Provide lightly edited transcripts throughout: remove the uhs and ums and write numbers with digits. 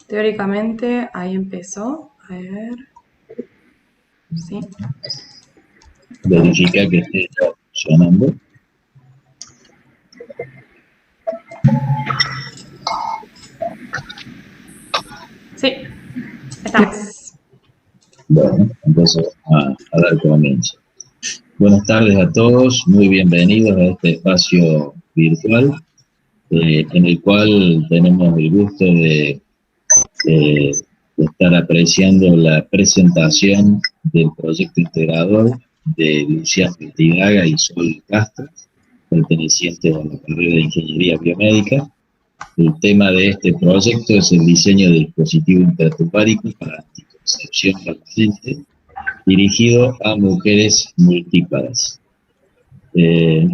Teóricamente ahí empezó. A ver. Sí. Verifica que esté funcionando. Sí, estamos. Bueno, entonces a dar comienzo. Buenas tardes a todos, muy bienvenidos a este espacio virtual en el cual tenemos el gusto de estar apreciando la presentación del proyecto integrador de Luciano Artigaga y Sol Castro, pertenecientes a la carrera de Ingeniería Biomédica. El tema de este proyecto es el diseño de dispositivos intraturbáricos para anticoncepción adolescente dirigido a mujeres multíparas.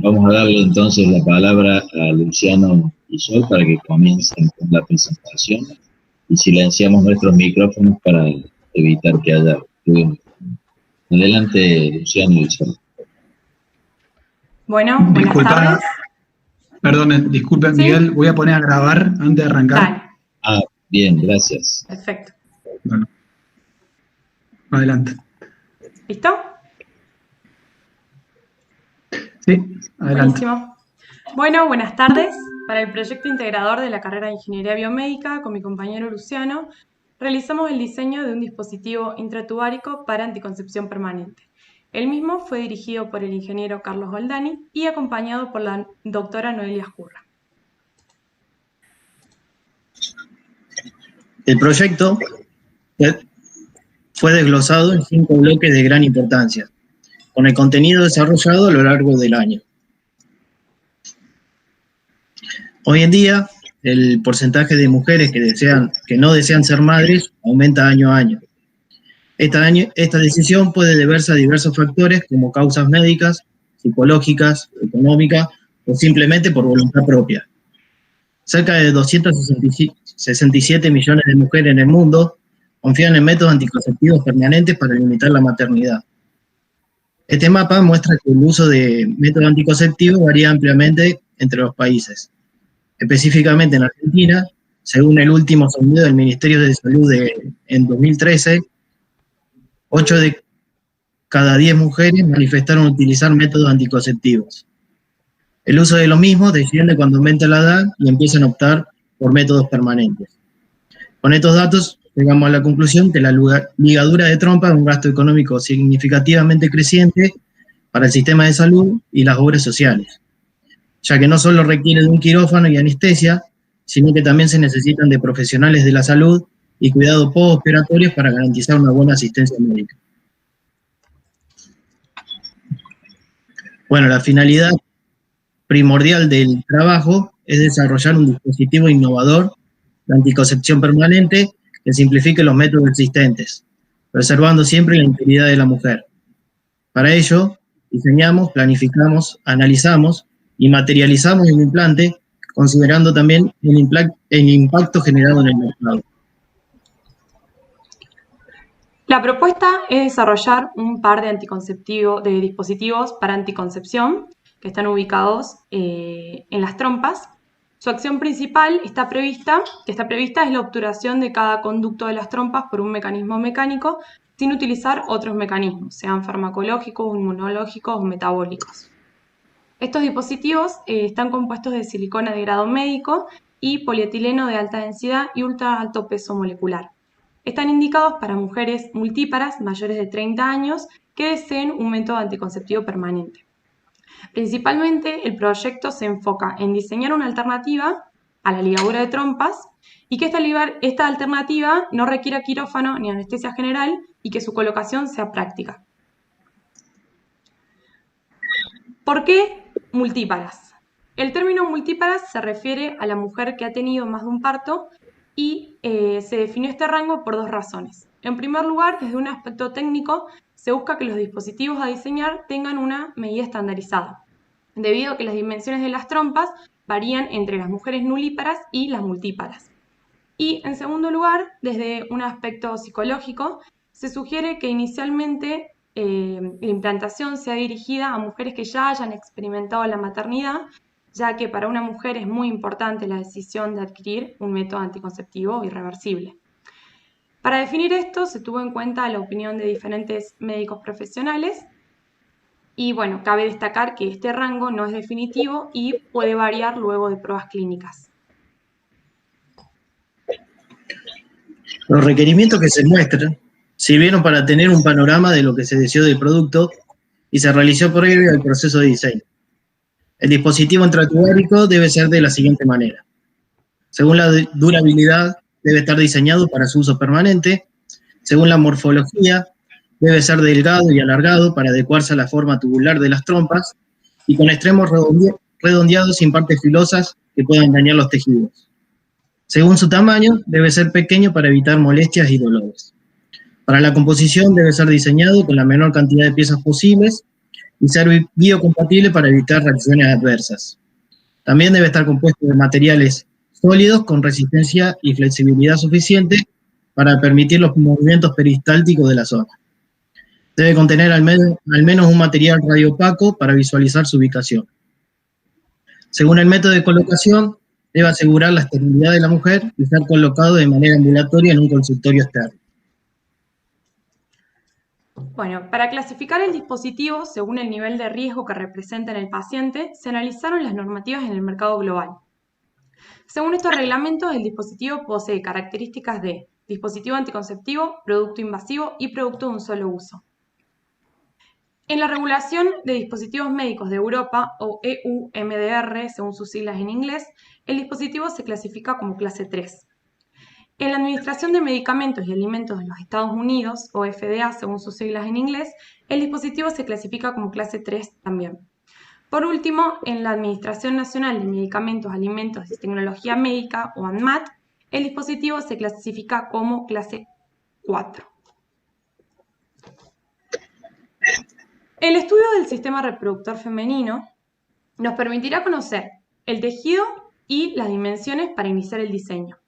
Vamos a darle entonces la palabra a Luciano y Sol para que comiencen con la presentación y silenciamos nuestros micrófonos para evitar que haya ruido. Adelante, Luciano y Sol. Bueno, buenas tardes. Perdón, disculpe, ¿Sí? Miguel, voy a poner a grabar antes de arrancar. Dale. Bien, gracias. Perfecto. Bueno, adelante. ¿Listo? Sí, adelante. Buenísimo. Bueno, buenas tardes. Para el proyecto integrador de la carrera de Ingeniería Biomédica, con mi compañero Luciano, realizamos el diseño de un dispositivo intratubárico para anticoncepción permanente. El mismo fue dirigido por el ingeniero Carlos Goldani y acompañado por la doctora Noelia Escurra. El proyecto fue desglosado en 5 bloques de gran importancia, con el contenido desarrollado a lo largo del año. Hoy en día, el porcentaje de mujeres que no desean ser madres aumenta año a año. Esta decisión puede deberse a diversos factores como causas médicas, psicológicas, económicas o simplemente por voluntad propia. Cerca de 267 millones de mujeres en el mundo confían en métodos anticonceptivos permanentes para limitar la maternidad. Este mapa muestra que el uso de métodos anticonceptivos varía ampliamente entre los países. Específicamente en Argentina, según el último sondeo del Ministerio de Salud en 2013, 8 de cada 10 mujeres manifestaron utilizar métodos anticonceptivos. El uso de los mismos desciende cuando aumenta la edad y empiezan a optar por métodos permanentes. Con estos datos, llegamos a la conclusión que la ligadura de trompa es un gasto económico significativamente creciente para el sistema de salud y las obras sociales, ya que no solo requiere de un quirófano y anestesia, sino que también se necesitan de profesionales de la salud y cuidados postoperatorios para garantizar una buena asistencia médica. Bueno, la finalidad primordial del trabajo es desarrollar un dispositivo innovador de anticoncepción permanente que simplifique los métodos existentes, preservando siempre la integridad de la mujer. Para ello, diseñamos, planificamos, analizamos y materializamos el implante, considerando también el impacto generado en el mercado. La propuesta es desarrollar un par de dispositivos para anticoncepción que están ubicados en las trompas. Su acción principal que está prevista es la obturación de cada conducto de las trompas por un mecanismo mecánico sin utilizar otros mecanismos, sean farmacológicos, inmunológicos o metabólicos. Estos dispositivos están compuestos de silicona de grado médico y polietileno de alta densidad y ultra alto peso molecular. Están indicados para mujeres multíparas mayores de 30 años que deseen un método anticonceptivo permanente. Principalmente, el proyecto se enfoca en diseñar una alternativa a la ligadura de trompas y que esta alternativa no requiera quirófano ni anestesia general y que su colocación sea práctica. ¿Por qué multíparas? El término multíparas se refiere a la mujer que ha tenido más de un parto y se definió este rango por 2 razones. En primer lugar, desde un aspecto técnico, se busca que los dispositivos a diseñar tengan una medida estandarizada, debido a que las dimensiones de las trompas varían entre las mujeres nulíparas y las multíparas. Y en segundo lugar, desde un aspecto psicológico, se sugiere que inicialmente la implantación sea dirigida a mujeres que ya hayan experimentado la maternidad, ya que para una mujer es muy importante la decisión de adquirir un método anticonceptivo irreversible. Para definir esto se tuvo en cuenta la opinión de diferentes médicos profesionales y bueno, cabe destacar que este rango no es definitivo y puede variar luego de pruebas clínicas. Los requerimientos que se muestran sirvieron para tener un panorama de lo que se deseó del producto y se realizó previo al proceso de diseño. El dispositivo intraturárico debe ser de la siguiente manera. Según la durabilidad, debe estar diseñado para su uso permanente. Según la morfología, debe ser delgado y alargado para adecuarse a la forma tubular de las trompas y con extremos redondeados sin partes filosas que puedan dañar los tejidos. Según su tamaño, debe ser pequeño para evitar molestias y dolores. Para la composición debe ser diseñado con la menor cantidad de piezas posibles y ser biocompatible para evitar reacciones adversas. También debe estar compuesto de materiales sólidos con resistencia y flexibilidad suficiente para permitir los movimientos peristálticos de la zona. Debe contener al menos un material radiopaco para visualizar su ubicación. Según el método de colocación, debe asegurar la esterilidad de la mujer y ser colocado de manera ambulatoria en un consultorio externo. Bueno, para clasificar el dispositivo según el nivel de riesgo que representa en el paciente, se analizaron las normativas en el mercado global. Según estos reglamentos, el dispositivo posee características de dispositivo anticonceptivo, producto invasivo y producto de un solo uso. En la regulación de dispositivos médicos de Europa, o EU-MDR, según sus siglas en inglés, el dispositivo se clasifica como clase 3. En la Administración de Medicamentos y Alimentos en los Estados Unidos, o FDA, según sus siglas en inglés, el dispositivo se clasifica como clase 3 también. Por último, en la Administración Nacional de Medicamentos, Alimentos y Tecnología Médica, o ANMAT, el dispositivo se clasifica como clase 4. El estudio del sistema reproductor femenino nos permitirá conocer el tejido y las dimensiones para iniciar el diseño.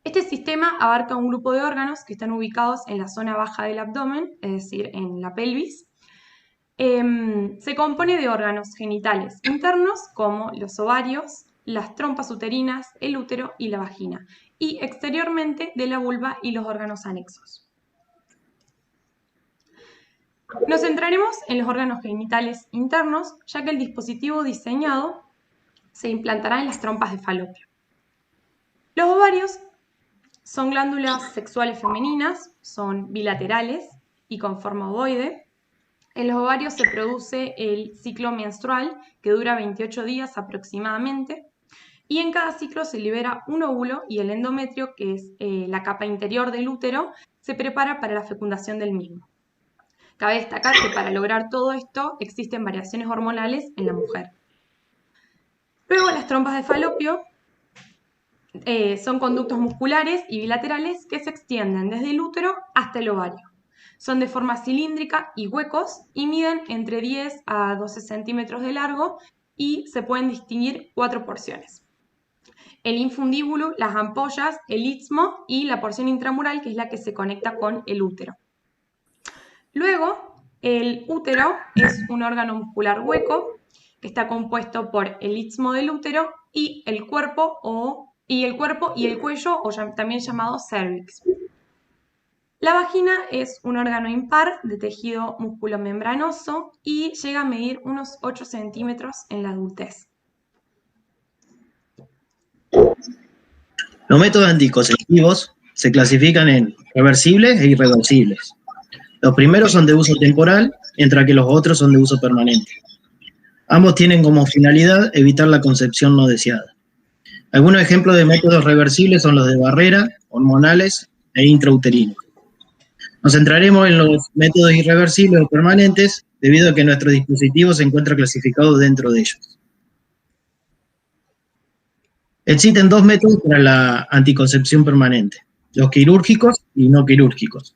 Este sistema abarca un grupo de órganos que están ubicados en la zona baja del abdomen, es decir, en la pelvis. Se compone de órganos genitales internos como los ovarios, las trompas uterinas, el útero y la vagina, y exteriormente de la vulva y los órganos anexos. Nos centraremos en los órganos genitales internos, ya que el dispositivo diseñado se implantará en las trompas de falopio. Los ovarios son glándulas sexuales femeninas, son bilaterales y con forma ovoide. En los ovarios se produce el ciclo menstrual, que dura 28 días aproximadamente, y en cada ciclo se libera un óvulo y el endometrio, que es la capa interior del útero, se prepara para la fecundación del mismo. Cabe destacar que para lograr todo esto existen variaciones hormonales en la mujer. Luego, las trompas de falopio son conductos musculares y bilaterales que se extienden desde el útero hasta el ovario. Son de forma cilíndrica y huecos y miden entre 10 a 12 centímetros de largo y se pueden distinguir 4 porciones. El infundíbulo, las ampollas, el istmo y la porción intramural, que es la que se conecta con el útero. Luego, el útero es un órgano muscular hueco que está compuesto por el istmo del útero y el cuerpo y el cuello, o también llamado cervix. La vagina es un órgano impar de tejido musculomembranoso y llega a medir unos 8 centímetros en la adultez. Los métodos anticonceptivos se clasifican en reversibles e irreversibles. Los primeros son de uso temporal, mientras que los otros son de uso permanente. Ambos tienen como finalidad evitar la concepción no deseada. Algunos ejemplos de métodos reversibles son los de barrera, hormonales e intrauterinos. Nos centraremos en los métodos irreversibles o permanentes, debido a que nuestro dispositivo se encuentra clasificado dentro de ellos. Existen dos métodos para la anticoncepción permanente, los quirúrgicos y no quirúrgicos.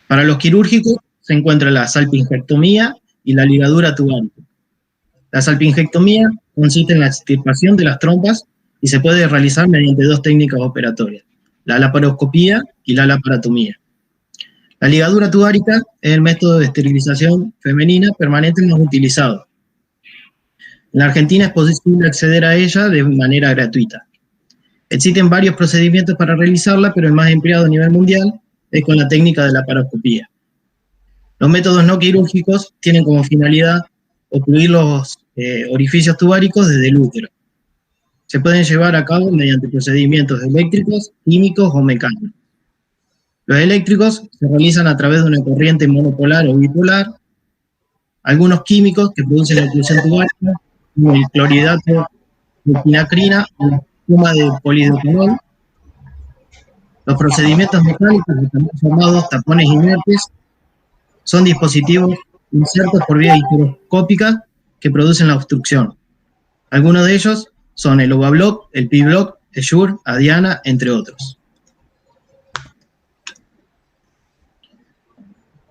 Para los quirúrgicos se encuentra la salpingectomía y la ligadura tubárica. La salpingectomía consiste en la extirpación de las trompas y se puede realizar mediante dos técnicas operatorias, la laparoscopía y la laparatomía. La ligadura tubárica es el método de esterilización femenina permanente más utilizado. En la Argentina es posible acceder a ella de manera gratuita. Existen varios procedimientos para realizarla, pero el más empleado a nivel mundial es con la técnica de la laparoscopía. Los métodos no quirúrgicos tienen como finalidad obstruir los orificios tubáricos desde el útero. Se pueden llevar a cabo mediante procedimientos eléctricos, químicos o mecánicos. Los eléctricos se realizan a través de una corriente monopolar o bipolar. Algunos químicos que producen la oclusión tubaria, como el clorhidrato de quinacrina o la espuma de polidetonol. Los procedimientos mecánicos, también llamados tapones inertes, son dispositivos insertos por vía histeroscópica que producen la obstrucción. Algunos de ellos son el Ovablock, el P-Block, el Shure, Adiana, entre otros.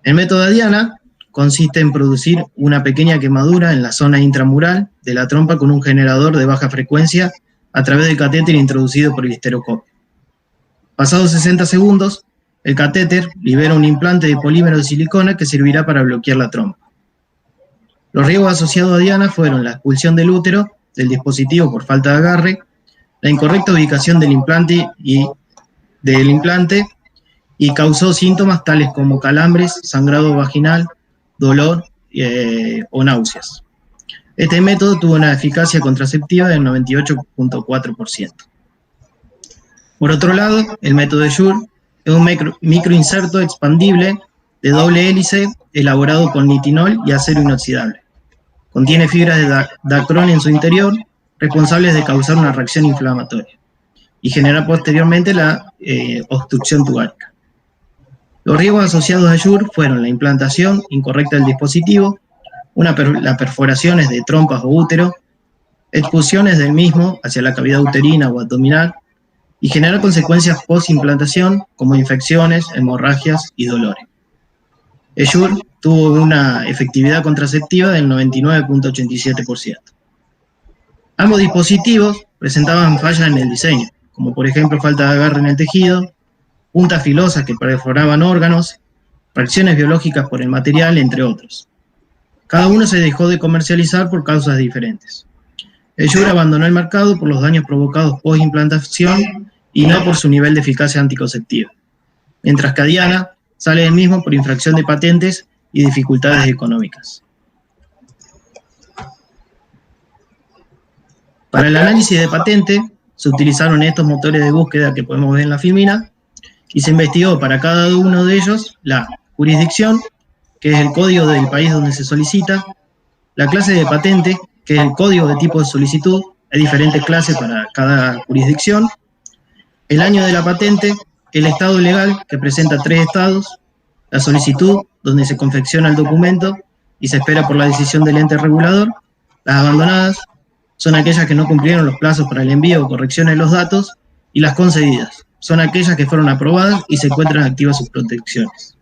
El método Adiana consiste en producir una pequeña quemadura en la zona intramural de la trompa con un generador de baja frecuencia a través del catéter introducido por el histeroscopio. Pasados 60 segundos, el catéter libera un implante de polímero de silicona que servirá para bloquear la trompa. Los riesgos asociados a Diana fueron la expulsión del útero del dispositivo por falta de agarre, la incorrecta ubicación del implante y causó síntomas tales como calambres, sangrado vaginal, dolor o náuseas. Este método tuvo una eficacia contraceptiva del 98.4%. Por otro lado, el método de Shure es un microinserto expandible de doble hélice elaborado con nitinol y acero inoxidable. Contiene fibras de dacrón en su interior, responsables de causar una reacción inflamatoria y generar posteriormente la obstrucción tubárica. Los riesgos asociados a Shure fueron la implantación incorrecta del dispositivo, las perforaciones de trompas o útero, expulsiones del mismo hacia la cavidad uterina o abdominal, y generar consecuencias post-implantación como infecciones, hemorragias y dolores. El Shure tuvo una efectividad contraceptiva del 99.87%. Ambos dispositivos presentaban fallas en el diseño, como por ejemplo falta de agarre en el tejido, puntas filosas que perforaban órganos, reacciones biológicas por el material, entre otros. Cada uno se dejó de comercializar por causas diferentes. El Shure abandonó el mercado por los daños provocados post-implantación y no por su nivel de eficacia anticonceptiva, mientras que Adiana sale del mismo por infracción de patentes y dificultades económicas. Para el análisis de patente, se utilizaron estos motores de búsqueda que podemos ver en la filmina y se investigó para cada uno de ellos la jurisdicción, que es el código del país donde se solicita, la clase de patente, que es el código de tipo de solicitud, hay diferentes clases para cada jurisdicción, el año de la patente, el estado legal, que presenta 3 estados, la solicitud, donde se confecciona el documento y se espera por la decisión del ente regulador. Las abandonadas son aquellas que no cumplieron los plazos para el envío o corrección de los datos, y las concedidas son aquellas que fueron aprobadas y se encuentran activas sus protecciones.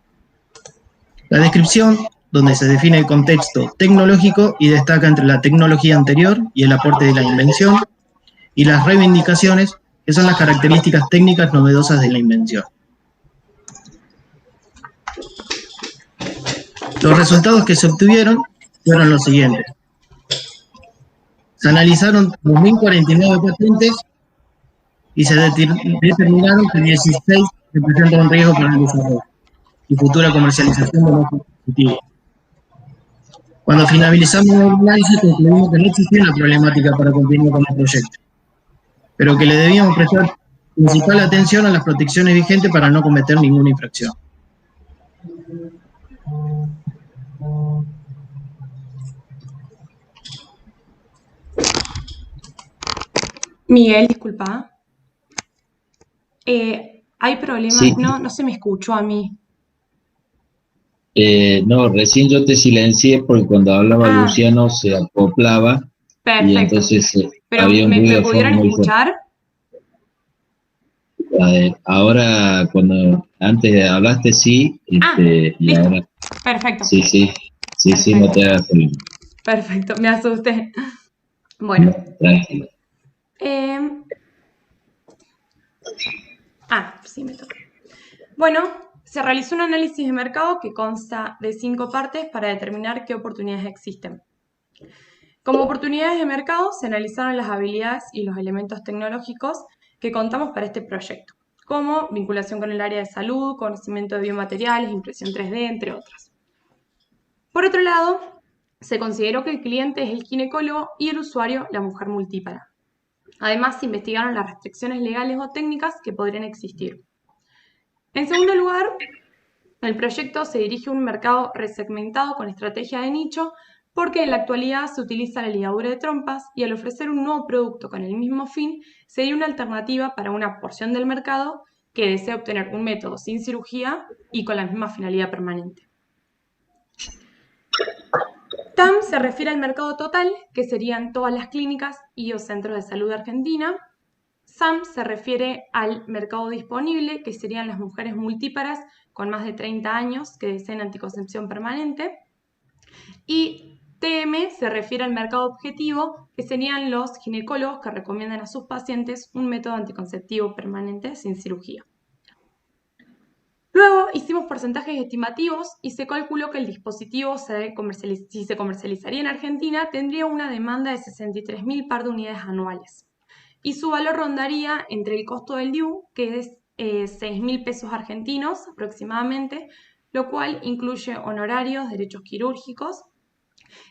La descripción, donde se define el contexto tecnológico y destaca entre la tecnología anterior y el aporte de la invención, y las reivindicaciones, que son las características técnicas novedosas de la invención. Los resultados que se obtuvieron fueron los siguientes. Se analizaron 2.049 patentes y se determinaron que 16 representan un riesgo para el desarrollo y futura comercialización de los dispositivos. Cuando finalizamos el análisis, concluimos que no existía una problemática para continuar con el proyecto, pero que le debíamos prestar principal atención a las protecciones vigentes para no cometer ninguna infracción. Miguel, disculpa. ¿Hay problemas? Sí. No se me escuchó a mí. No, recién yo te silencié porque cuando hablaba Luciano se acoplaba. Perfecto. Y entonces Pero había un ruido ¿me de pudieron fondo muy fuerte. escuchar? Ahora, cuando antes hablaste, sí, y listo. ahora... Perfecto. Sí, no te hagas problema. Perfecto, me asusté. Bueno. No, tranquilo. Sí, me toca. Bueno, se realizó un análisis de mercado que consta de 5 partes para determinar qué oportunidades existen. Como oportunidades de mercado, se analizaron las habilidades y los elementos tecnológicos que contamos para este proyecto, como vinculación con el área de salud, conocimiento de biomateriales, impresión 3D, entre otras. Por otro lado, se consideró que el cliente es el ginecólogo y el usuario la mujer multípara. Además, se investigaron las restricciones legales o técnicas que podrían existir. En segundo lugar, el proyecto se dirige a un mercado resegmentado con estrategia de nicho porque en la actualidad se utiliza la ligadura de trompas y al ofrecer un nuevo producto con el mismo fin, sería una alternativa para una porción del mercado que desea obtener un método sin cirugía y con la misma finalidad permanente. TAM se refiere al mercado total, que serían todas las clínicas y o centros de salud de Argentina. SAM se refiere al mercado disponible, que serían las mujeres multíparas con más de 30 años que deseen anticoncepción permanente. Y TM se refiere al mercado objetivo, que serían los ginecólogos que recomiendan a sus pacientes un método anticonceptivo permanente sin cirugía. Luego hicimos porcentajes estimativos y se calculó que el dispositivo, si se comercializaría en Argentina, tendría una demanda de 63.000 par de unidades anuales. Y su valor rondaría entre el costo del DIU, que es 6.000 pesos argentinos aproximadamente, lo cual incluye honorarios, derechos quirúrgicos,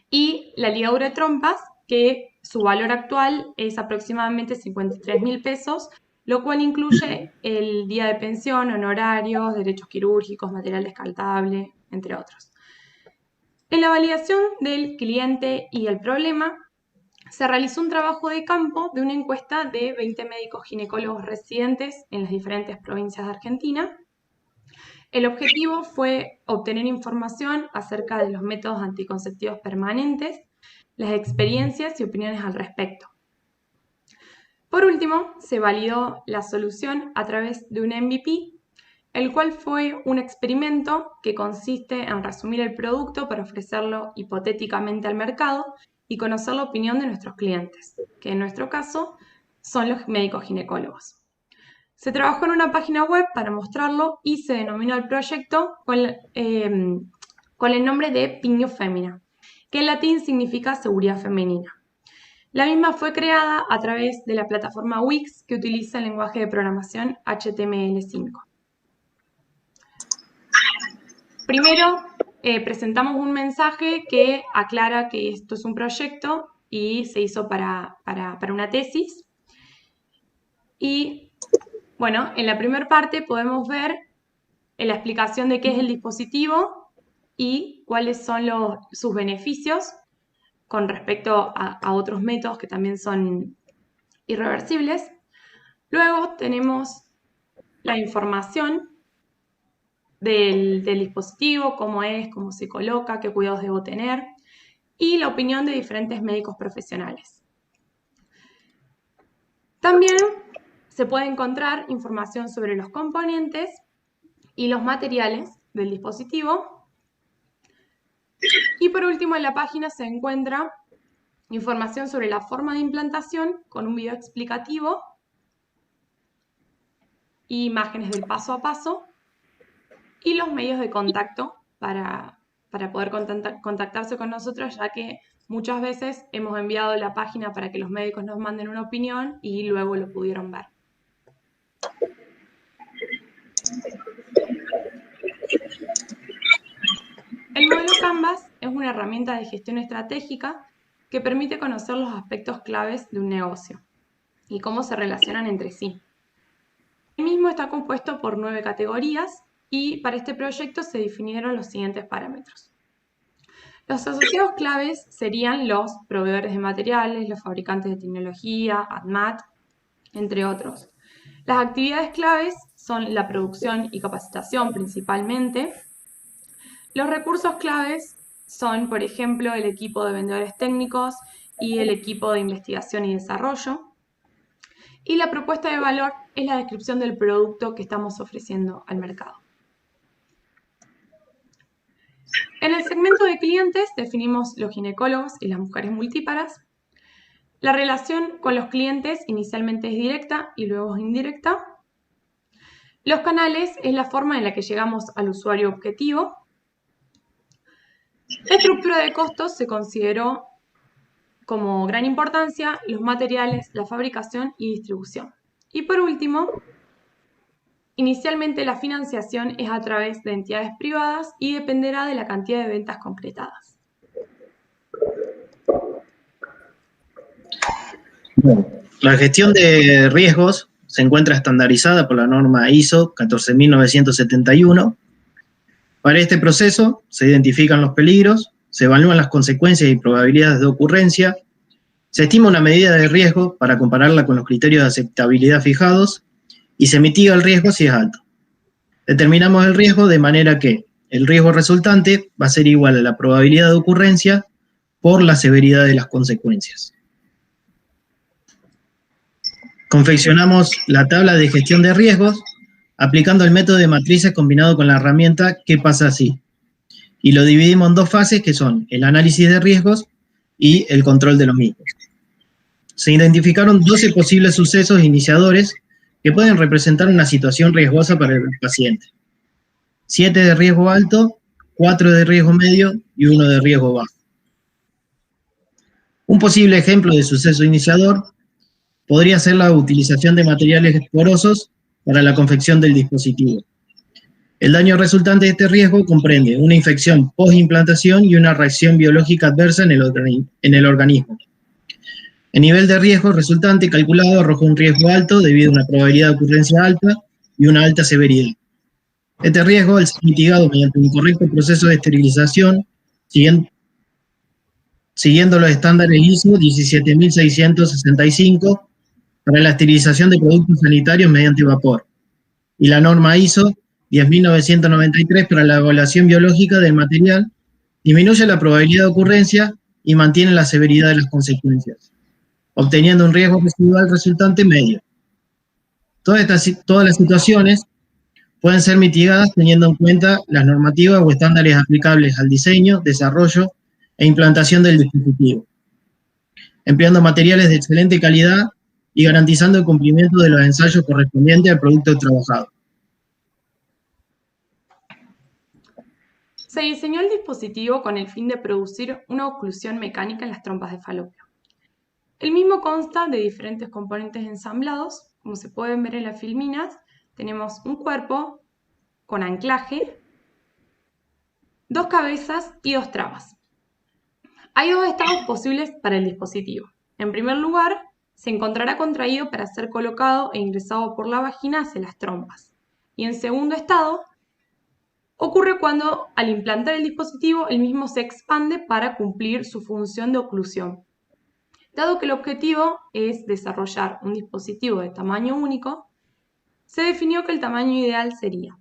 y la ligadura de trompas, que su valor actual es aproximadamente 53.000 pesos, lo cual incluye el día de pensión, honorarios, derechos quirúrgicos, material descartable, entre otros. En la validación del cliente y el problema, se realizó un trabajo de campo de una encuesta de 20 médicos ginecólogos residentes en las diferentes provincias de Argentina. El objetivo fue obtener información acerca de los métodos anticonceptivos permanentes, las experiencias y opiniones al respecto. Por último, se validó la solución a través de un MVP, el cual fue un experimento que consiste en resumir el producto para ofrecerlo hipotéticamente al mercado y conocer la opinión de nuestros clientes, que en nuestro caso son los médicos ginecólogos. Se trabajó en una página web para mostrarlo y se denominó el proyecto con el nombre de Pignio Femina, que en latín significa seguridad femenina. La misma fue creada a través de la plataforma Wix, que utiliza el lenguaje de programación HTML5. Primero, presentamos un mensaje que aclara que esto es un proyecto y se hizo para una tesis. Y, bueno, en la primera parte podemos ver la explicación de qué es el dispositivo y cuáles son sus beneficios con respecto a otros métodos que también son irreversibles. Luego tenemos la información del dispositivo, cómo es, cómo se coloca, qué cuidados debo tener, y la opinión de diferentes médicos profesionales. También se puede encontrar información sobre los componentes y los materiales del dispositivo. Y por último, en la página se encuentra información sobre la forma de implantación con un video explicativo, imágenes del paso a paso y los medios de contacto para poder contactarse con nosotros, ya que muchas veces hemos enviado la página para que los médicos nos manden una opinión y luego lo pudieron ver. El modelo Canvas es una herramienta de gestión estratégica que permite conocer los aspectos claves de un negocio y cómo se relacionan entre sí. El mismo está compuesto por 9 categorías y para este proyecto se definieron los siguientes parámetros. Los asociados claves serían los proveedores de materiales, los fabricantes de tecnología, ADMAT, entre otros. Las actividades claves son la producción y capacitación principalmente. Los recursos claves son, por ejemplo, el equipo de vendedores técnicos y el equipo de investigación y desarrollo. Y la propuesta de valor es la descripción del producto que estamos ofreciendo al mercado. En el segmento de clientes definimos los ginecólogos y las mujeres multíparas. La relación con los clientes inicialmente es directa y luego es indirecta. Los canales es la forma en la que llegamos al usuario objetivo. La estructura de costos se consideró como gran importancia los materiales, la fabricación y distribución. Y por último, inicialmente la financiación es a través de entidades privadas y dependerá de la cantidad de ventas concretadas. La gestión de riesgos se encuentra estandarizada por la norma ISO 14971. Para este proceso se identifican los peligros, se evalúan las consecuencias y probabilidades de ocurrencia, se estima una medida de riesgo para compararla con los criterios de aceptabilidad fijados y se mitiga el riesgo si es alto. Determinamos el riesgo de manera que el riesgo resultante va a ser igual a la probabilidad de ocurrencia por la severidad de las consecuencias. Confeccionamos la tabla de gestión de riesgos aplicando el método de matrices combinado con la herramienta ¿Qué pasa si? Y lo dividimos en dos fases que son el análisis de riesgos y el control de los mismos. Se identificaron 12 posibles sucesos iniciadores que pueden representar una situación riesgosa para el paciente. 7 de riesgo alto, 4 de riesgo medio y 1 de riesgo bajo. Un posible ejemplo de suceso iniciador podría ser la utilización de materiales porosos para la confección del dispositivo. El daño resultante de este riesgo comprende una infección post-implantación y una reacción biológica adversa en el organismo. El nivel de riesgo resultante calculado arroja un riesgo alto debido a una probabilidad de ocurrencia alta y una alta severidad. Este riesgo, al ser mitigado mediante un correcto proceso de esterilización, siguiendo los estándares ISO 17665 para la esterilización de productos sanitarios mediante vapor, y la norma ISO 10993 para la evaluación biológica del material, disminuye la probabilidad de ocurrencia y mantiene la severidad de las consecuencias, obteniendo un riesgo residual resultante medio. Todas las situaciones pueden ser mitigadas teniendo en cuenta las normativas o estándares aplicables al diseño, desarrollo e implantación del dispositivo, empleando materiales de excelente calidad y garantizando el cumplimiento de los ensayos correspondientes al producto trabajado. Se diseñó el dispositivo con el fin de producir una oclusión mecánica en las trompas de falopio. El mismo consta de diferentes componentes ensamblados. Como se pueden ver en las filminas, tenemos un cuerpo con anclaje, 2 cabezas y 2 trabas. Hay 2 estados posibles para el dispositivo. En primer lugar, se encontrará contraído para ser colocado e ingresado por la vagina hacia las trompas. Y en segundo estado, ocurre cuando al implantar el dispositivo, el mismo se expande para cumplir su función de oclusión. Dado que el objetivo es desarrollar un dispositivo de tamaño único, se definió que el tamaño ideal sería,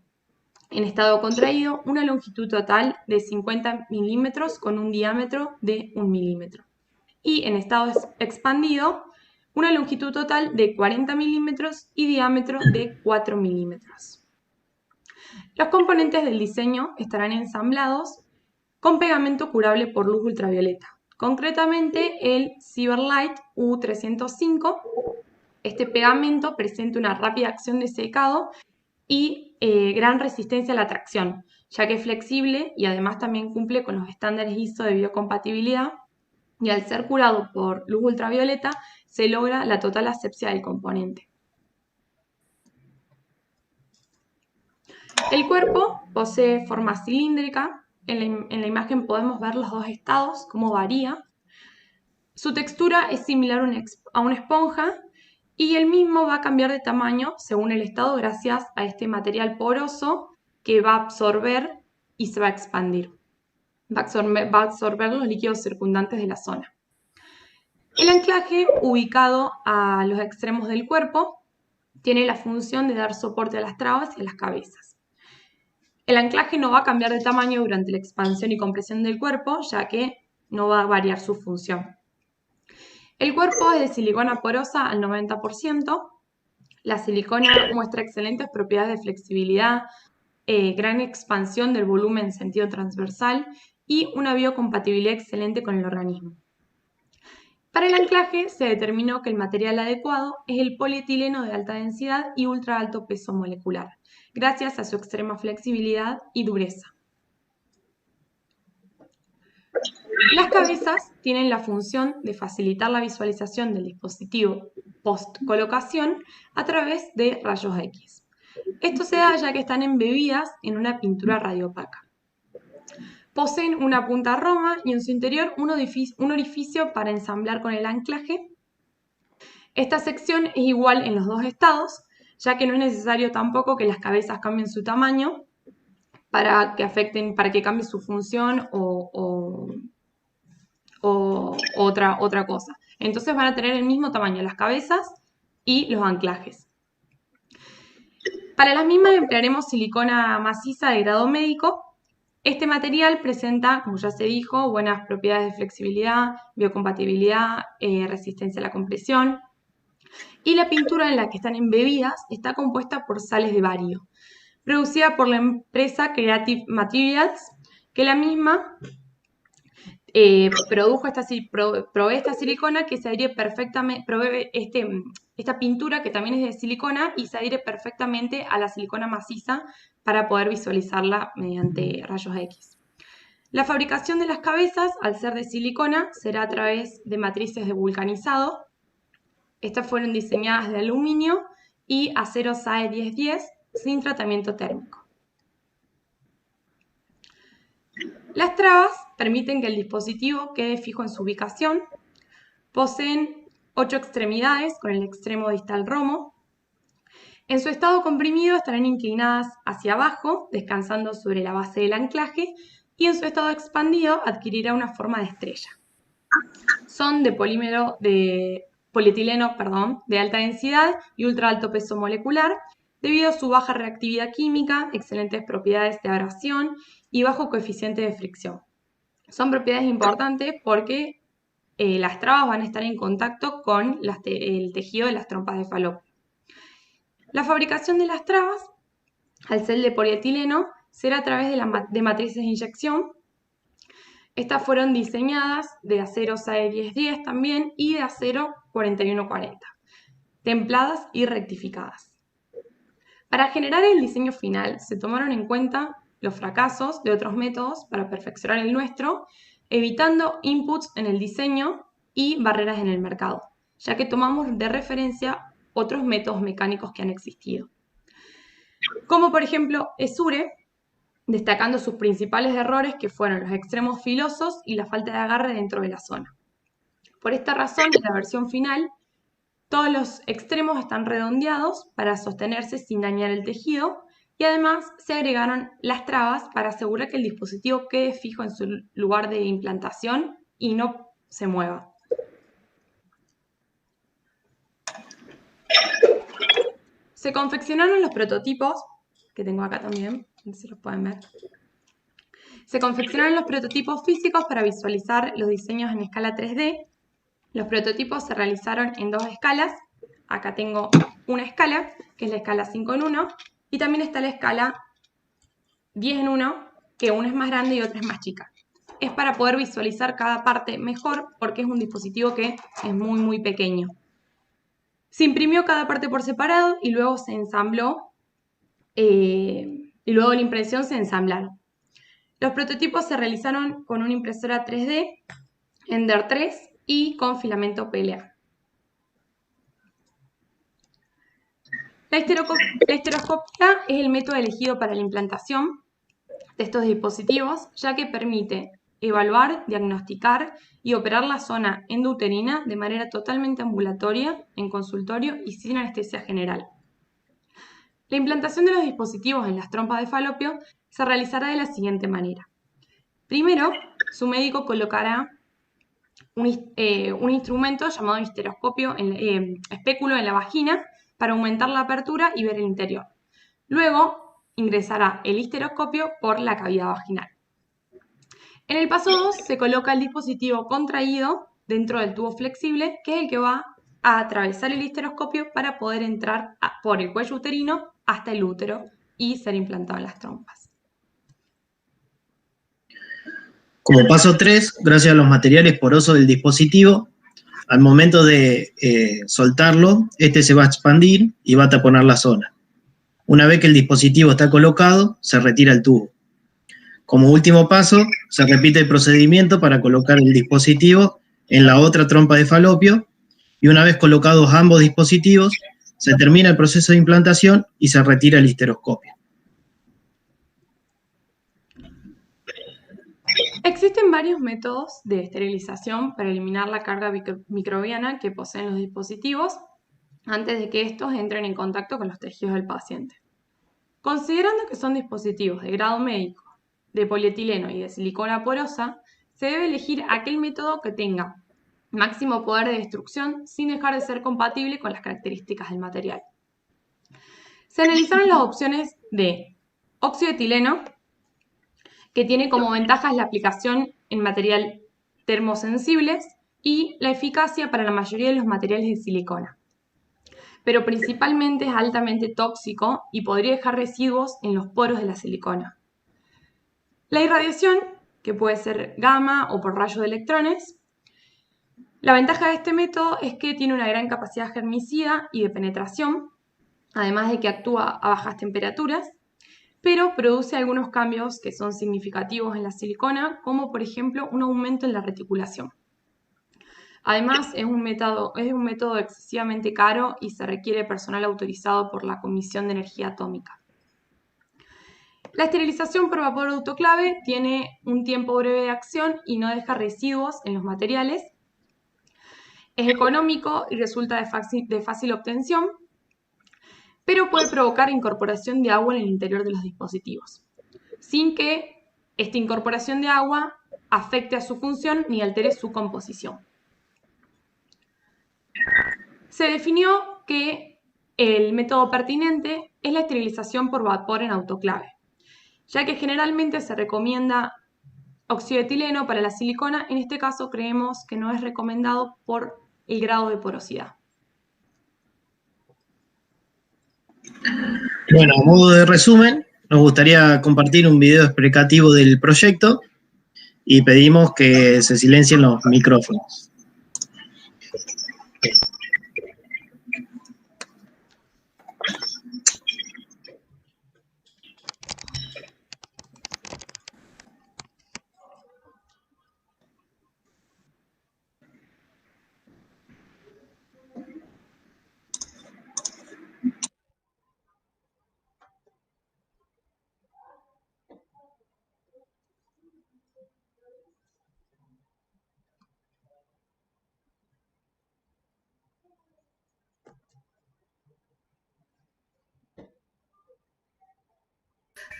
en estado contraído, una longitud total de 50 milímetros con un diámetro de 1 milímetro. Y en estado expandido, una longitud total de 40 milímetros y diámetro de 4 milímetros. Los componentes del diseño estarán ensamblados con pegamento curable por luz ultravioleta. Concretamente el Cyberlight U305. Este pegamento presenta una rápida acción de secado y gran resistencia a la tracción, ya que es flexible y además también cumple con los estándares ISO de biocompatibilidad, y al ser curado por luz ultravioleta se logra la total asepsia del componente. El cuerpo posee forma cilíndrica. En la imagen podemos ver los 2 estados, cómo varía. Su textura es similar a una esponja y el mismo va a cambiar de tamaño según el estado gracias a este material poroso que va a absorber y se va a expandir. Va a absorber los líquidos circundantes de la zona. El anclaje, ubicado a los extremos del cuerpo, tiene la función de dar soporte a las trabas y a las cabezas. El anclaje no va a cambiar de tamaño durante la expansión y compresión del cuerpo, ya que no va a variar su función. El cuerpo es de silicona porosa al 90%. La silicona muestra excelentes propiedades de flexibilidad, gran expansión del volumen en sentido transversal y una biocompatibilidad excelente con el organismo. Para el anclaje se determinó que el material adecuado es el polietileno de alta densidad y ultra alto peso molecular, gracias a su extrema flexibilidad y dureza. Las cabezas tienen la función de facilitar la visualización del dispositivo post-colocación a través de rayos X. Esto se da ya que están embebidas en una pintura radiopaca. Poseen una punta roma y en su interior un orificio para ensamblar con el anclaje. Esta sección es igual en los dos estados, ya que no es necesario tampoco que las cabezas cambien su tamaño para que cambie su función o otra cosa. Entonces van a tener el mismo tamaño las cabezas y los anclajes. Para las mismas emplearemos silicona maciza de grado médico. Este material presenta, como ya se dijo, buenas propiedades de flexibilidad, biocompatibilidad, resistencia a la compresión. Y la pintura en la que están embebidas está compuesta por sales de bario, producida por la empresa Creative Materials, que la misma provee esta silicona que se adhiere perfectamente, provee esta pintura que también es de silicona y se adhiere perfectamente a la silicona maciza para poder visualizarla mediante rayos X. La fabricación de las cabezas, al ser de silicona, será a través de matrices de vulcanizado. Estas fueron diseñadas de aluminio y acero SAE 1010 sin tratamiento térmico. Las trabas permiten que el dispositivo quede fijo en su ubicación. Poseen 8 extremidades con el extremo distal romo. En su estado comprimido estarán inclinadas hacia abajo, descansando sobre la base del anclaje, y en su estado expandido adquirirá una forma de estrella. Son de polietileno de alta densidad y ultra alto peso molecular, debido a su baja reactividad química, excelentes propiedades de abrasión y bajo coeficiente de fricción. Son propiedades importantes porque las trabas van a estar en contacto con el tejido de las trompas de falopio. La fabricación de las trabas, al ser de polietileno, será a través de matrices de inyección. Estas fueron diseñadas de acero SAE 1010 también y de acero 4140, templadas y rectificadas. Para generar el diseño final se tomaron en cuenta los fracasos de otros métodos para perfeccionar el nuestro, evitando inputs en el diseño y barreras en el mercado, ya que tomamos de referencia otros métodos mecánicos que han existido. Como por ejemplo Esure, destacando sus principales errores que fueron los extremos filosos y la falta de agarre dentro de la zona. Por esta razón, en la versión final, todos los extremos están redondeados para sostenerse sin dañar el tejido y además se agregaron las trabas para asegurar que el dispositivo quede fijo en su lugar de implantación y no se mueva. Se confeccionaron los prototipos, que tengo acá también, no sé si los pueden ver. Se confeccionaron los prototipos físicos para visualizar los diseños en escala 3D. Los prototipos se realizaron en 2 escalas. Acá tengo una escala, que es la escala 5 en 1, y también está la escala 10 en 1, que una es más grande y otra es más chica. Es para poder visualizar cada parte mejor, porque es un dispositivo que es muy pequeño. Se imprimió cada parte por separado y luego se ensambló, y luego la impresión se ensamblaron. Los prototipos se realizaron con una impresora 3D, Ender 3 y con filamento PLA. La histeroscopia es el método elegido para la implantación de estos dispositivos, ya que permite evaluar, diagnosticar y operar la zona endouterina de manera totalmente ambulatoria, en consultorio y sin anestesia general. La implantación de los dispositivos en las trompas de falopio se realizará de la siguiente manera. Primero, su médico colocará un instrumento llamado espéculo en la vagina para aumentar la apertura y ver el interior. Luego, ingresará el histeroscopio por la cavidad vaginal. En el paso 2 se coloca el dispositivo contraído dentro del tubo flexible, que es el que va a atravesar el histeroscopio para poder entrar por el cuello uterino hasta el útero y ser implantado en las trompas. Como paso 3, gracias a los materiales porosos del dispositivo, al momento de soltarlo, este se va a expandir y va a taponar la zona. Una vez que el dispositivo está colocado, se retira el tubo. Como último paso, se repite el procedimiento para colocar el dispositivo en la otra trompa de falopio y una vez colocados ambos dispositivos, se termina el proceso de implantación y se retira el histeroscopio. Existen varios métodos de esterilización para eliminar la carga microbiana que poseen los dispositivos antes de que estos entren en contacto con los tejidos del paciente. Considerando que son dispositivos de grado médico, de polietileno y de silicona porosa, se debe elegir aquel método que tenga máximo poder de destrucción sin dejar de ser compatible con las características del material. Se analizaron las opciones de óxido de etileno, que tiene como ventajas la aplicación en material termosensibles y la eficacia para la mayoría de los materiales de silicona, pero principalmente es altamente tóxico y podría dejar residuos en los poros de la silicona. La irradiación, que puede ser gamma o por rayos de electrones. La ventaja de este método es que tiene una gran capacidad germicida y de penetración, además de que actúa a bajas temperaturas, pero produce algunos cambios que son significativos en la silicona, como por ejemplo un aumento en la reticulación. Además, es un método excesivamente caro y se requiere personal autorizado por la Comisión de Energía Atómica. La esterilización por vapor autoclave tiene un tiempo breve de acción y no deja residuos en los materiales. Es económico y resulta de fácil obtención, pero puede provocar incorporación de agua en el interior de los dispositivos, sin que esta incorporación de agua afecte a su función ni altere su composición. Se definió que el método pertinente es la esterilización por vapor en autoclave, ya que generalmente se recomienda óxido de etileno para la silicona. En este caso creemos que no es recomendado por el grado de porosidad. Bueno, a modo de resumen, nos gustaría compartir un video explicativo del proyecto y pedimos que se silencien los micrófonos.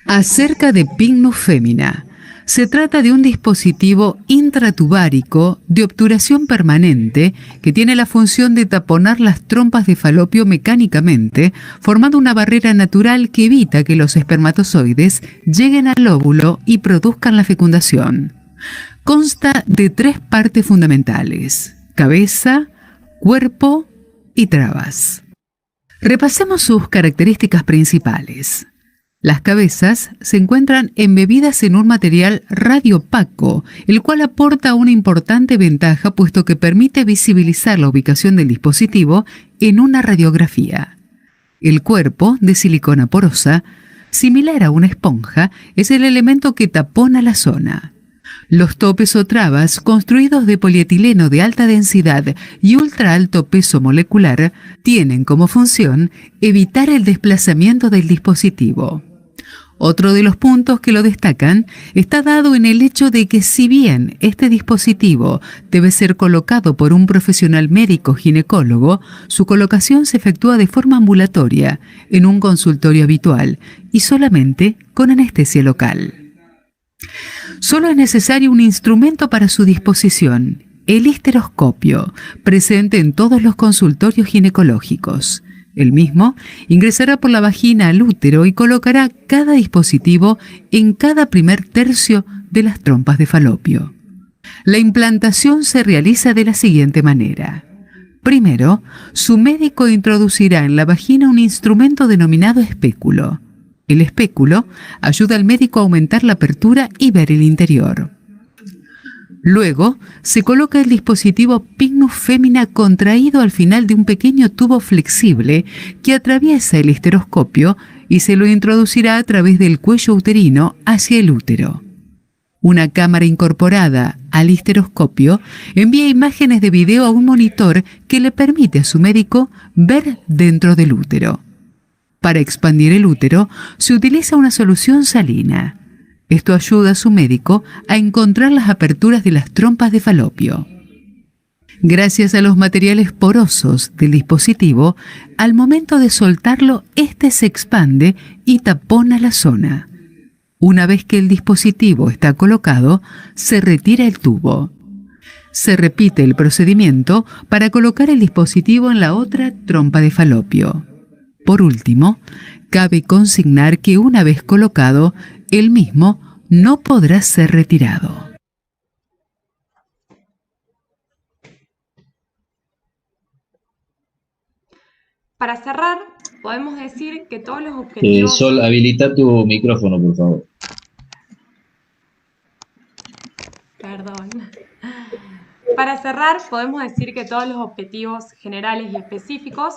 Acerca de Pycnus femina. Se trata de un dispositivo intratubárico de obturación permanente que tiene la función de taponar las trompas de falopio mecánicamente, formando una barrera natural que evita que los espermatozoides lleguen al óvulo y produzcan la fecundación. Consta de 3 partes fundamentales: cabeza, cuerpo y trabas. Repasemos sus características principales. Las cabezas se encuentran embebidas en un material radiopaco, el cual aporta una importante ventaja puesto que permite visibilizar la ubicación del dispositivo en una radiografía. El cuerpo, de silicona porosa, similar a una esponja, es el elemento que tapona la zona. Los topes o trabas, construidos de polietileno de alta densidad y ultra alto peso molecular, tienen como función evitar el desplazamiento del dispositivo. Otro de los puntos que lo destacan está dado en el hecho de que, si bien este dispositivo debe ser colocado por un profesional médico ginecólogo, su colocación se efectúa de forma ambulatoria, en un consultorio habitual y solamente con anestesia local. Solo es necesario un instrumento para su disposición: el histeroscopio, presente en todos los consultorios ginecológicos. El mismo ingresará por la vagina al útero y colocará cada dispositivo en cada primer tercio de las trompas de falopio. La implantación se realiza de la siguiente manera. Primero, su médico introducirá en la vagina un instrumento denominado espéculo. El espéculo ayuda al médico a aumentar la apertura y ver el interior. Luego, se coloca el dispositivo Pycnus femina contraído al final de un pequeño tubo flexible que atraviesa el histeroscopio y se lo introducirá a través del cuello uterino hacia el útero. Una cámara incorporada al histeroscopio envía imágenes de video a un monitor que le permite a su médico ver dentro del útero. Para expandir el útero se utiliza una solución salina. Esto ayuda a su médico a encontrar las aperturas de las trompas de falopio. Gracias a los materiales porosos del dispositivo, al momento de soltarlo, este se expande y tapona la zona. Una vez que el dispositivo está colocado, se retira el tubo. Se repite el procedimiento para colocar el dispositivo en la otra trompa de falopio. Por último, cabe consignar que una vez colocado, el mismo no podrá ser retirado. Para cerrar, podemos decir que todos los objetivos... Sol, habilita tu micrófono, por favor. Perdón. Para cerrar, podemos decir que todos los objetivos generales y específicos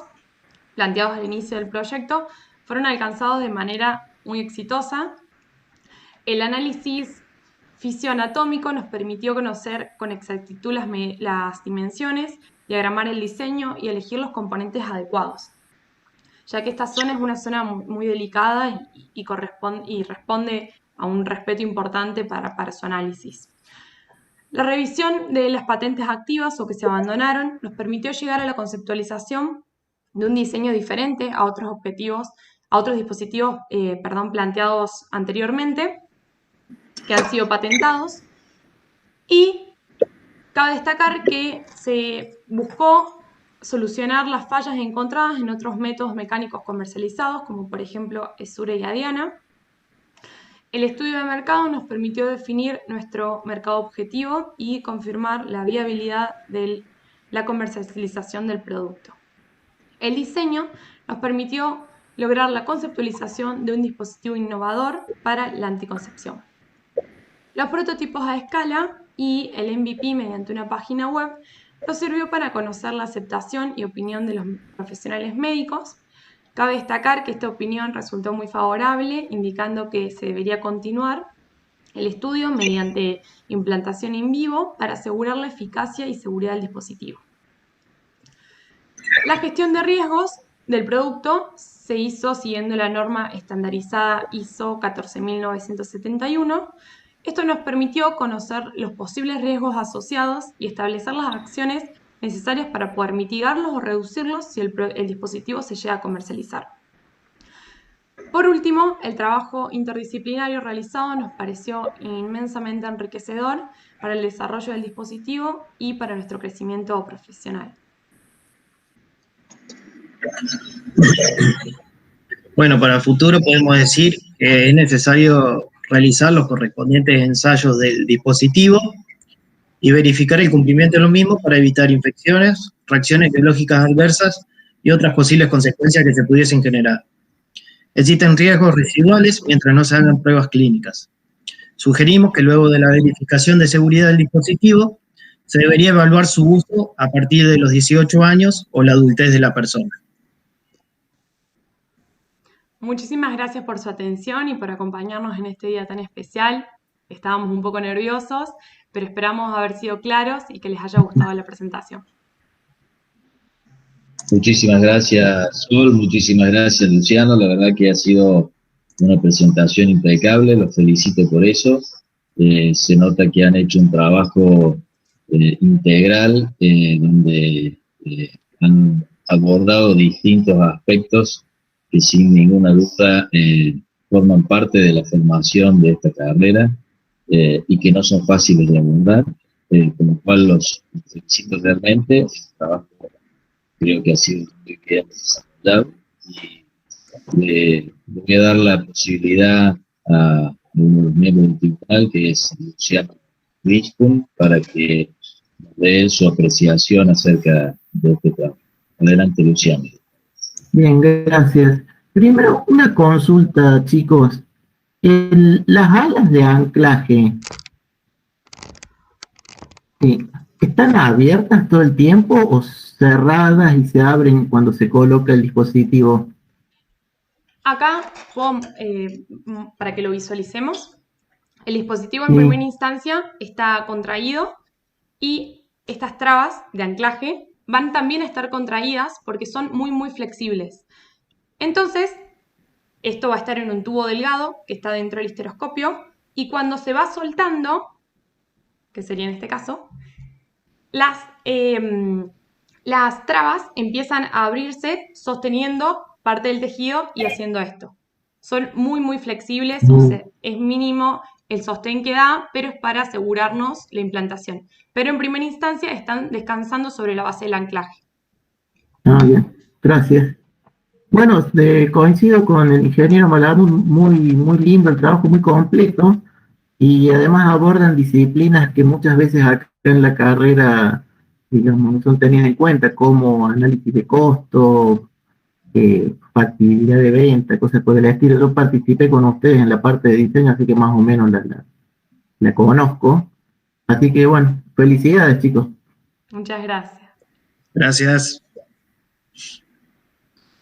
planteados al inicio del proyecto fueron alcanzados de manera muy exitosa. El análisis fisioanatómico nos permitió conocer con exactitud las dimensiones, diagramar el diseño y elegir los componentes adecuados, ya que esta zona es una zona muy delicada y responde a un respeto importante para su análisis. La revisión de las patentes activas o que se abandonaron nos permitió llegar a la conceptualización de un diseño diferente a otros dispositivos planteados anteriormente, que han sido patentados, y cabe destacar que se buscó solucionar las fallas encontradas en otros métodos mecánicos comercializados, como por ejemplo Essure y Adiana. El estudio de mercado nos permitió definir nuestro mercado objetivo y confirmar la viabilidad de la comercialización del producto. El diseño nos permitió lograr la conceptualización de un dispositivo innovador para la anticoncepción. Los prototipos a escala y el MVP mediante una página web nos sirvió para conocer la aceptación y opinión de los profesionales médicos. Cabe destacar que esta opinión resultó muy favorable, indicando que se debería continuar el estudio mediante implantación in vivo para asegurar la eficacia y seguridad del dispositivo. La gestión de riesgos del producto se hizo siguiendo la norma estandarizada ISO 14971. Esto nos permitió conocer los posibles riesgos asociados y establecer las acciones necesarias para poder mitigarlos o reducirlos si el dispositivo se llega a comercializar. Por último, el trabajo interdisciplinario realizado nos pareció inmensamente enriquecedor para el desarrollo del dispositivo y para nuestro crecimiento profesional. Bueno, para el futuro podemos decir que es necesario realizar los correspondientes ensayos del dispositivo y verificar el cumplimiento de los mismos para evitar infecciones, reacciones biológicas adversas y otras posibles consecuencias que se pudiesen generar. Existen riesgos residuales mientras no se hagan pruebas clínicas. Sugerimos que luego de la verificación de seguridad del dispositivo, se debería evaluar su uso a partir de los 18 años o la adultez de la persona. Muchísimas gracias por su atención y por acompañarnos en este día tan especial. Estábamos un poco nerviosos, pero esperamos haber sido claros y que les haya gustado la presentación. Muchísimas gracias, Sol, muchísimas gracias, Luciano. La verdad que ha sido una presentación impecable, los felicito por eso. Se nota que han hecho un trabajo integral donde han abordado distintos aspectos que sin ninguna duda forman parte de la formación de esta carrera y que no son fáciles de abordar, con lo cual los felicito realmente. El trabajo creo que ha sido muy bien desarrollado y le voy a dar la posibilidad a uno de los miembros del tribunal, que es Luciano Richpun, para que nos dé su apreciación acerca de este trabajo. Adelante, Luciano. Bien, gracias. Primero, una consulta, chicos. Las alas de anclaje, ¿están abiertas todo el tiempo o cerradas y se abren cuando se coloca el dispositivo? Acá, para que lo visualicemos, El dispositivo en primera instancia está contraído y estas trabas de anclaje van también a estar contraídas porque son muy, muy flexibles. Entonces, esto va a estar en un tubo delgado que está dentro del histeroscopio y cuando se va soltando, que sería en este caso, las trabas empiezan a abrirse sosteniendo parte del tejido y haciendo esto. Son muy, muy flexibles, es mínimo el sostén que da, pero es para asegurarnos la implantación. Pero en primera instancia están descansando sobre la base del anclaje. Ah, bien, gracias. Bueno, coincido con el ingeniero Malabú, muy, muy lindo el trabajo, muy completo, y además abordan disciplinas que muchas veces acá en la carrera, digamos, no son tenidas en cuenta, como análisis de costo, factibilidad de venta, cosas por el estilo. Yo participé con ustedes en la parte de diseño, así que más o menos la conozco. Así que bueno, felicidades, chicos. Muchas gracias. Gracias.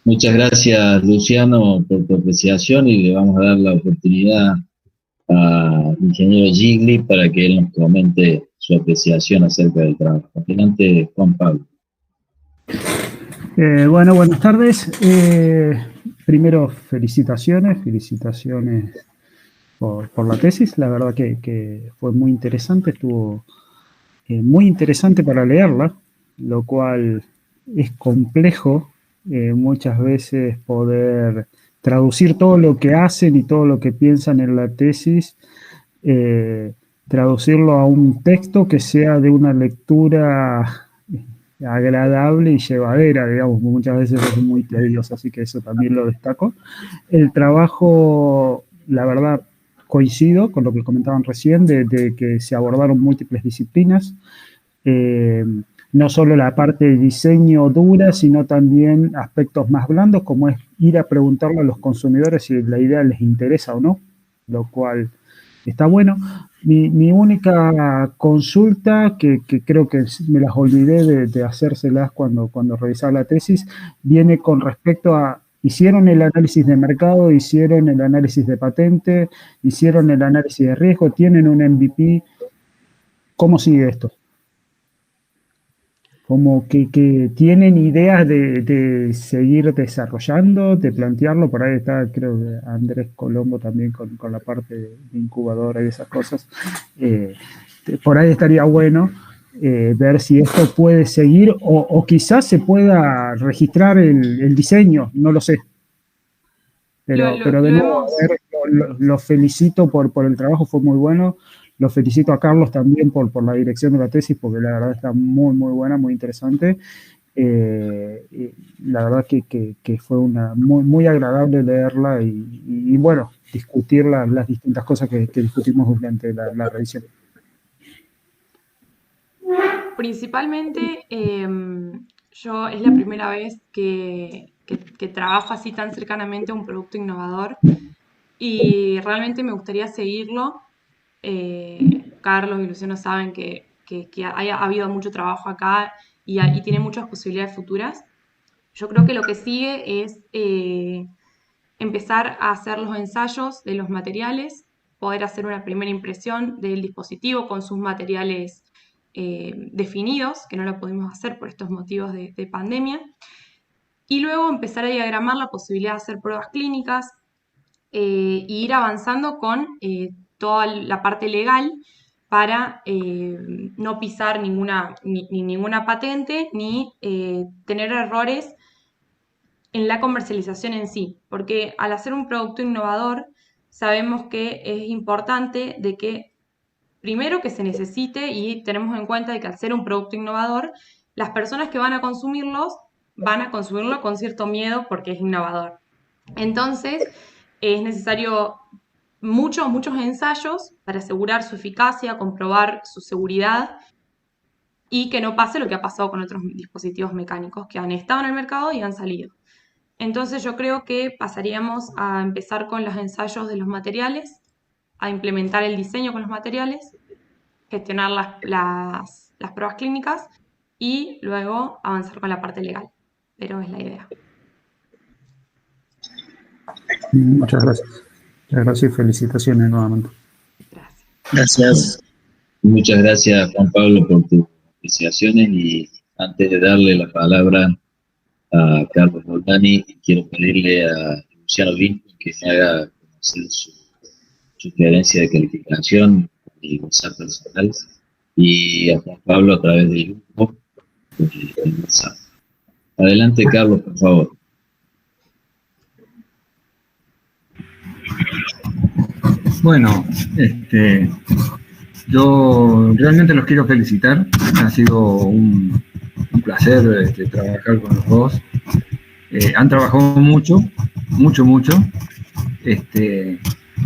Muchas gracias, Luciano, por tu apreciación, y le vamos a dar la oportunidad al ingeniero Gigli para que él nos comente su apreciación acerca del trabajo. Adelante, Juan Pablo. Bueno, buenas tardes. Primero, felicitaciones por la tesis. La verdad que fue muy interesante, estuvo muy interesante para leerla, lo cual es complejo muchas veces poder traducir todo lo que hacen y todo lo que piensan en la tesis, traducirlo a un texto que sea de una lectura agradable y llevadera, digamos, muchas veces es muy tedioso, así que eso también lo destaco. El trabajo, la verdad, coincido con lo que comentaban recién, de que se abordaron múltiples disciplinas, no solo la parte de diseño dura, sino también aspectos más blandos, como es ir a preguntarle a los consumidores si la idea les interesa o no, lo cual está bueno. Mi única consulta, que creo que me las olvidé de hacérselas cuando revisaba la tesis, viene con respecto a: hicieron el análisis de mercado, hicieron el análisis de patente, hicieron el análisis de riesgo, tienen un MVP. ¿Cómo sigue esto? Como que tienen ideas de seguir desarrollando, de plantearlo. Por ahí está, creo que Andrés Colombo también con la parte de incubadora y esas cosas. Por ahí estaría bueno ver si esto puede seguir o quizás se pueda registrar el diseño, no lo sé. Pero de nuevo, lo felicito por el trabajo, fue muy bueno. Lo felicito a Carlos también por la dirección de la tesis, porque la verdad está muy, muy buena, muy interesante. La verdad que fue muy, muy agradable leerla y bueno, discutir las distintas cosas que discutimos durante la revisión. Principalmente, yo es la primera vez que trabajo así tan cercanamente a un producto innovador y realmente me gustaría seguirlo. Carlos y Luciano saben que ha habido mucho trabajo acá y tiene muchas posibilidades futuras. Yo creo que lo que sigue es empezar a hacer los ensayos de los materiales, poder hacer una primera impresión del dispositivo con sus materiales definidos, que no lo pudimos hacer por estos motivos de pandemia, y luego empezar a diagramar la posibilidad de hacer pruebas clínicas e ir avanzando con toda la parte legal para no pisar ninguna patente ni tener errores en la comercialización en sí, porque al hacer un producto innovador sabemos que es importante de que primero que se necesite y tenemos en cuenta de que al ser un producto innovador, las personas que van a consumirlo con cierto miedo porque es innovador. Entonces, es necesario muchos ensayos para asegurar su eficacia, comprobar su seguridad y que no pase lo que ha pasado con otros dispositivos mecánicos que han estado en el mercado y han salido. Entonces yo creo que pasaríamos a empezar con los ensayos de los materiales, a implementar el diseño con los materiales, gestionar las pruebas clínicas y luego avanzar con la parte legal. Pero es la idea. Muchas gracias. Muchas gracias y felicitaciones nuevamente. Gracias. Gracias. Muchas gracias, Juan Pablo, por tus apreciaciones, y antes de darle la palabra a Carlos Roldani, quiero pedirle a Luciano Vinto que me haga conocer su sugerencia de calificación y WhatsApp personal, y a Juan Pablo a través del grupo de WhatsApp. Adelante, Carlos, por favor. Bueno, yo realmente los quiero felicitar. Ha sido un placer trabajar con los dos. Han trabajado mucho.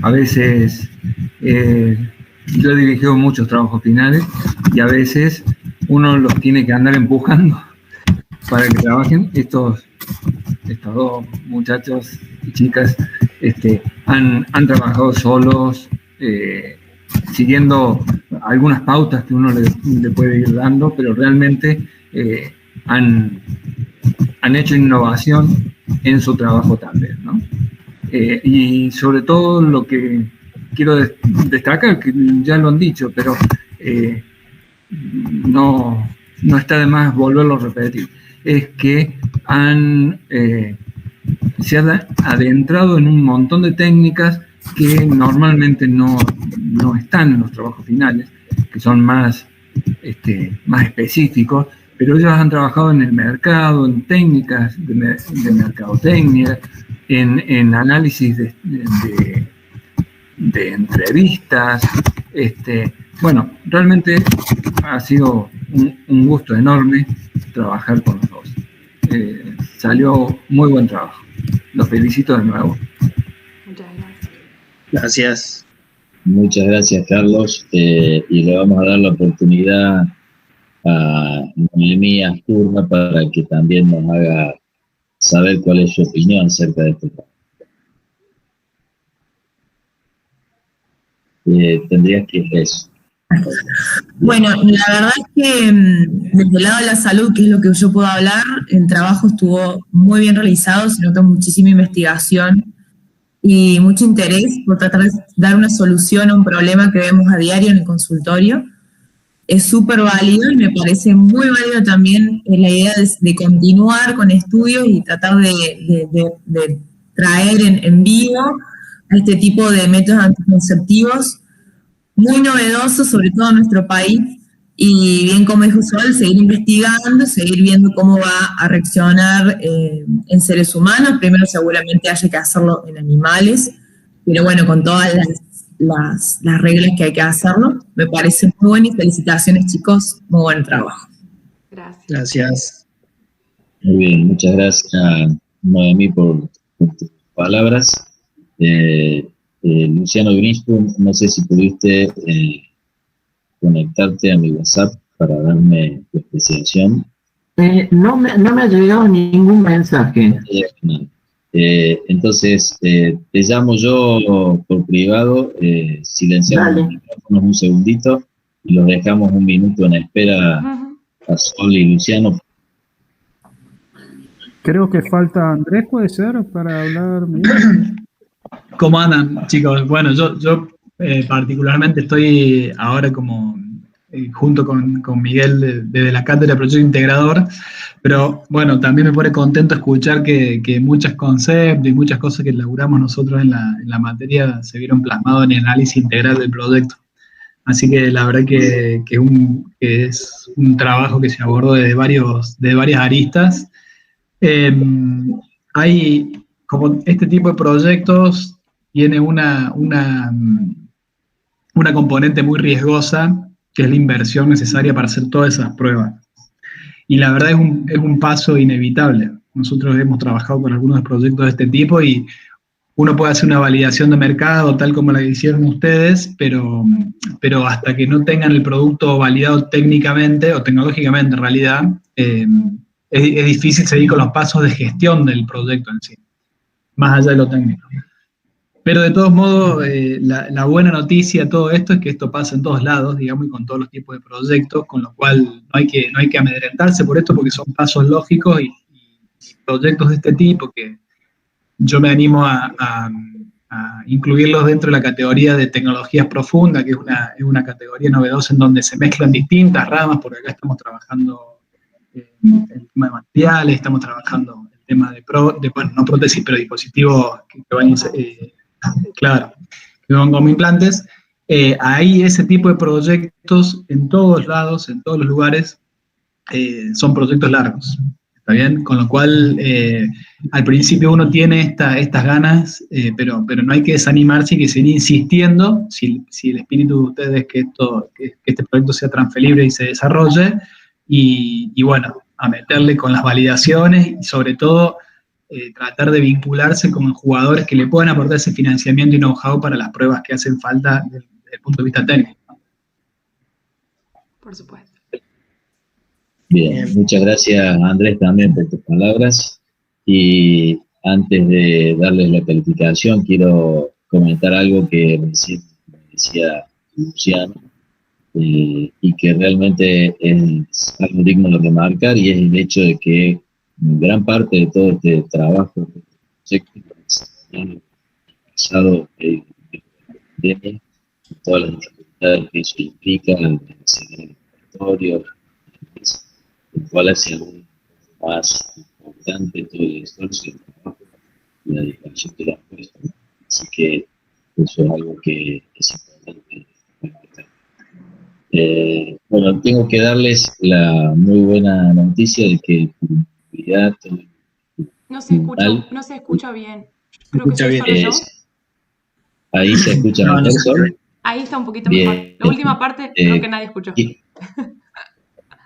A veces yo he dirigido muchos trabajos finales y a veces uno los tiene que andar empujando para que trabajen. Estos dos muchachos y chicas han trabajado solos, siguiendo algunas pautas que uno le puede ir dando, pero realmente han hecho innovación en su trabajo también, ¿no? Y sobre todo lo que quiero destacar, que ya lo han dicho, pero no está de más volverlo a repetir, es que se han adentrado en un montón de técnicas que normalmente no están en los trabajos finales, que son más específicos, pero ellos han trabajado en el mercado, en técnicas de mercadotecnia, en análisis de entrevistas. Bueno, realmente ha sido un gusto enorme trabajar con los dos. Salió muy buen trabajo. Los felicito de nuevo. Muchas gracias. Gracias. Muchas gracias, Carlos. Y le vamos a dar la oportunidad a Noemí Asturna para que también nos haga saber cuál es su opinión acerca de este tema. Tendrías que ir eso. Bueno, la verdad es que desde el lado de la salud, que es lo que yo puedo hablar, el trabajo estuvo muy bien realizado, se notó muchísima investigación y mucho interés por tratar de dar una solución a un problema que vemos a diario en el consultorio. Es súper válido y me parece muy válido también la idea de continuar con estudios y tratar de traer en vivo a este tipo de métodos anticonceptivos muy novedosos, sobre todo en nuestro país, y bien como dijo Sol, seguir investigando, seguir viendo cómo va a reaccionar en seres humanos. Primero seguramente haya que hacerlo en animales, pero bueno, con todas las reglas que hay que hacerlo. Me parece muy bueno y felicitaciones, chicos, muy buen trabajo. Gracias. Gracias. Muy bien, muchas gracias, Noemí, por tus palabras. Luciano Grinspoon, no sé si pudiste conectarte a mi WhatsApp para darme tu apreciación. No me ha llegado ningún mensaje. Entonces, te llamo yo por privado, silenciamos los micrófonos un segundito y los dejamos un minuto en espera a Sol y Luciano. Creo que falta Andrés, ¿puede ser? Para hablar. ¿Cómo andan, chicos? Bueno, yo particularmente estoy ahora como junto con Miguel desde la Cátedra de Proyecto Integrador, pero bueno, también me pone contento escuchar que muchos conceptos y muchas cosas que elaboramos nosotros en la materia se vieron plasmados en el análisis integral del proyecto. Así que la verdad que es un trabajo que se abordó de varias aristas. Hay como este tipo de proyectos tiene una componente muy riesgosa, que es la inversión necesaria para hacer todas esas pruebas. Y la verdad es un paso inevitable. Nosotros hemos trabajado con algunos proyectos de este tipo y uno puede hacer una validación de mercado tal como la hicieron ustedes, pero hasta que no tengan el producto validado técnicamente o tecnológicamente en realidad, es difícil seguir con los pasos de gestión del proyecto en sí, más allá de lo técnico. Pero de todos modos, la buena noticia de todo esto es que esto pasa en todos lados, digamos, y con todos los tipos de proyectos, con lo cual no hay que amedrentarse por esto, porque son pasos lógicos y proyectos de este tipo que yo me animo a incluirlos dentro de la categoría de tecnologías profundas, que es una categoría novedosa en donde se mezclan distintas ramas, porque acá estamos trabajando el tema de materiales, estamos trabajando el tema bueno, no prótesis, pero dispositivos que van, claro, que van como implantes. Ahí ese tipo de proyectos en todos lados, en todos los lugares, son proyectos largos. ¿Está bien? Con lo cual, al principio uno tiene estas ganas, pero no hay que desanimarse y que seguir insistiendo, si el espíritu de ustedes es que este proyecto sea transferible y se desarrolle, y bueno, a meterle con las validaciones y sobre todo tratar de vincularse con jugadores que le puedan aportar ese financiamiento y know-how para las pruebas que hacen falta desde el punto de vista técnico. Por supuesto. Bien, muchas gracias Andrés también por tus palabras, y antes de darles la calificación quiero comentar algo que recién decía Luciano, y que realmente es algo digno de remarcar, y es el hecho de que gran parte de todo este trabajo pasado de pandemia, todas las dificultades que eso implica, el laboratorio, el cual hace aún más importante todo el esfuerzo, el trabajo y la dedicación de las puestas. Así que eso es algo que es importante. Bueno, tengo que darles la muy buena noticia de que no se escucha bien. Creo que soy solo yo. Ahí se escucha mejor, ¿solo? Ahí está un poquito mejor. La última parte creo que nadie escuchó.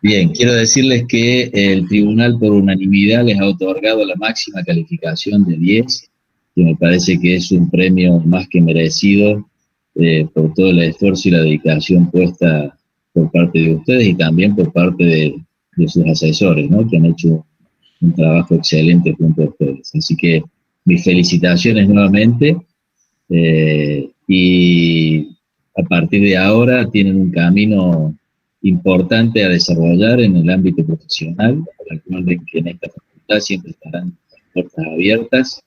Bien, quiero decirles que el tribunal por unanimidad les ha otorgado la máxima calificación de 10, que me parece que es un premio más que merecido por todo el esfuerzo y la dedicación puesta por parte de ustedes y también por parte de sus asesores, ¿no? Que han hecho un trabajo excelente junto a ustedes. Así que mis felicitaciones nuevamente, y a partir de ahora tienen un camino importante a desarrollar en el ámbito profesional. Recuerden que en esta facultad siempre estarán las puertas abiertas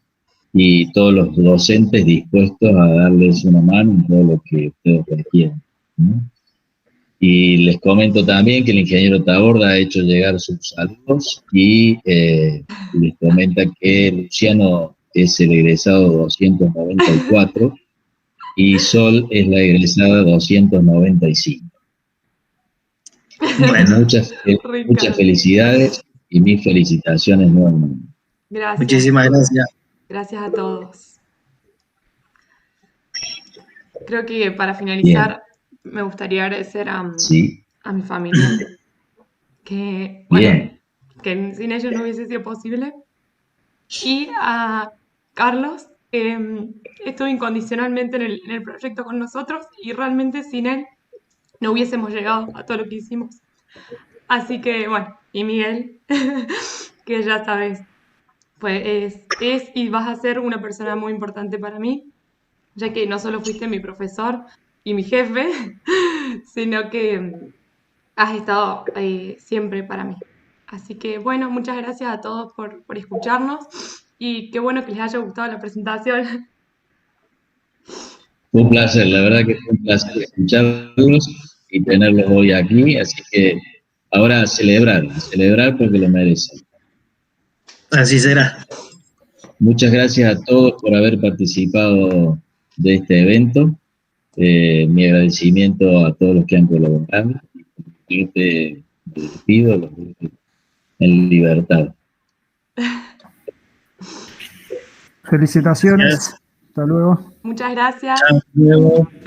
y todos los docentes dispuestos a darles una mano en todo lo que ustedes requieran, ¿no? Y les comento también que el ingeniero Taborda ha hecho llegar sus saludos y les comenta que Luciano es el egresado 294 y Sol es la egresada 295. Bueno, muchas felicidades y mis felicitaciones nuevamente. Gracias. Muchísimas gracias. Gracias a todos. Creo que para finalizar me gustaría agradecer a mi familia, que, bueno, que sin ellos no hubiese sido posible, y a Carlos, que estuvo incondicionalmente en el proyecto con nosotros y realmente sin él no hubiésemos llegado a todo lo que hicimos. Así que, bueno, y Miguel, que ya sabes, pues es y vas a ser una persona muy importante para mí, ya que no solo fuiste mi profesor y mi jefe, sino que has estado siempre para mí. Así que, bueno, muchas gracias a todos por escucharnos y qué bueno que les haya gustado la presentación. Un placer, la verdad que fue un placer escucharlos y tenerlos hoy aquí, así que ahora a celebrar porque lo merecen. Así será. Muchas gracias a todos por haber participado de este evento. Mi agradecimiento a todos los que han colaborado. Y te despido, los dejo en libertad. Felicitaciones. Hasta luego. Muchas gracias. Hasta luego.